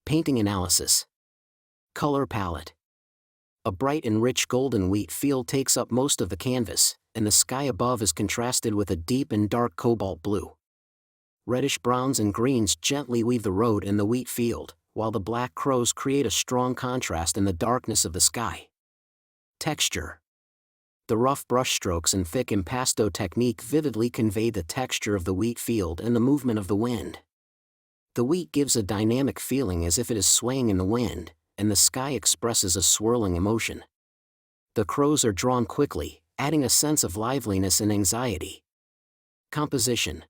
Painting analysis. Color palette. A bright and rich golden wheat field takes up most of the canvas, and the sky above is contrasted with a deep and dark cobalt blue. Reddish browns and greens gently weave the road and the wheat field, while the black crows create a strong contrast in the darkness of the sky. Texture. The rough brushstrokes and thick impasto technique vividly convey the texture of the wheat field and the movement of the wind. The wheat gives a dynamic feeling as if it is swaying in the wind, and the sky expresses a swirling emotion. The crows are drawn quickly, adding a sense of liveliness and anxiety. Composition.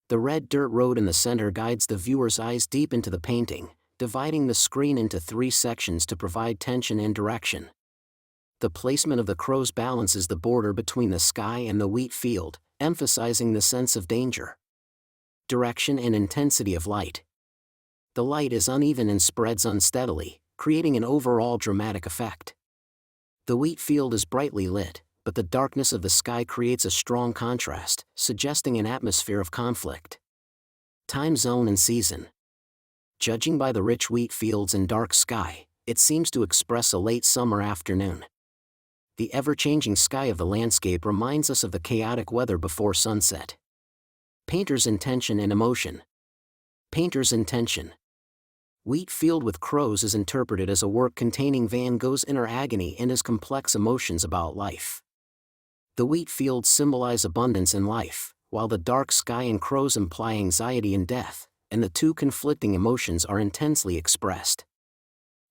The red dirt road in the center guides the viewer's eyes deep into the painting, dividing the screen into 3 sections to provide tension and direction. The placement of the crows balances the border between the sky and the wheat field, emphasizing the sense of danger. Direction and intensity of light. The light is uneven and spreads unsteadily, creating an overall dramatic effect. The wheat field is brightly lit, but the darkness of the sky creates a strong contrast, suggesting an atmosphere of conflict. Time zone and season. Judging by the rich wheat fields and dark sky, it seems to express a late summer afternoon. The ever-changing sky of the landscape reminds us of the chaotic weather before sunset. Painter's intention and emotion. Painter's intention. Wheat Field with Crows is interpreted as a work containing Van Gogh's inner agony and his complex emotions about life. The wheat fields symbolize abundance and life, while the dark sky and crows imply anxiety and death, and the two conflicting emotions are intensely expressed.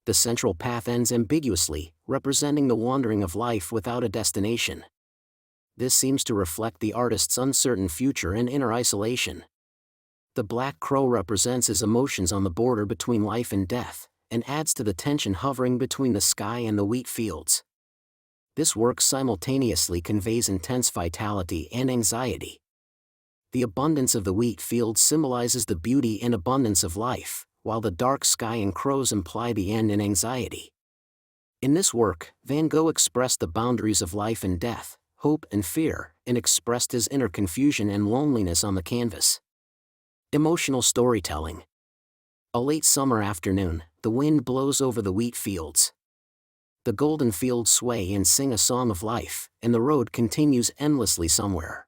The central path ends ambiguously, representing the wandering of life without a destination. This seems to reflect the artist's uncertain future and inner isolation. The black crow represents his emotions on the border between life and death, and adds to the tension hovering between the sky and the wheat fields. This work simultaneously conveys intense vitality and anxiety. The abundance of the wheat field symbolizes the beauty and abundance of life, while the dark sky and crows imply the end and anxiety. In this work, Van Gogh expressed the boundaries of life and death, hope and fear, and expressed his inner confusion and loneliness on the canvas. Emotional storytelling. A late summer afternoon, the wind blows over the wheat fields. The golden fields sway and sing a song of life, and the road continues endlessly somewhere.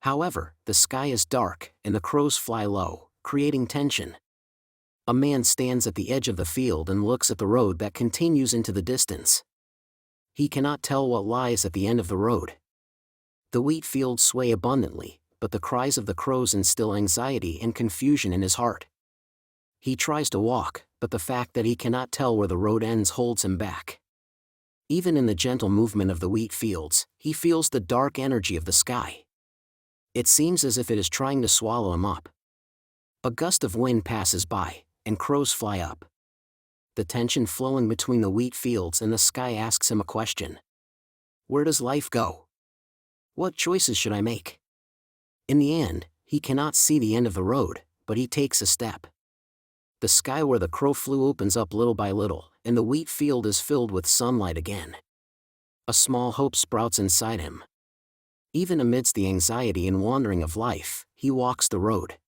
However, the sky is dark, and the crows fly low, creating tension. A man stands at the edge of the field and looks at the road that continues into the distance. He cannot tell what lies at the end of the road. The wheat fields sway abundantly, but the cries of the crows instill anxiety and confusion in his heart. He tries to walk, but the fact that he cannot tell where the road ends holds him back. Even in the gentle movement of the wheat fields, he feels the dark energy of the sky. It seems as if it is trying to swallow him up. A gust of wind passes by, and crows fly up. The tension flowing between the wheat fields and the sky asks him a question. Where does life go? What choices should I make? In the end, he cannot see the end of the road, but he takes a step. The sky where the crow flew opens up little by little, and the wheat field is filled with sunlight again. A small hope sprouts inside him. Even amidst the anxiety and wandering of life, he walks the road.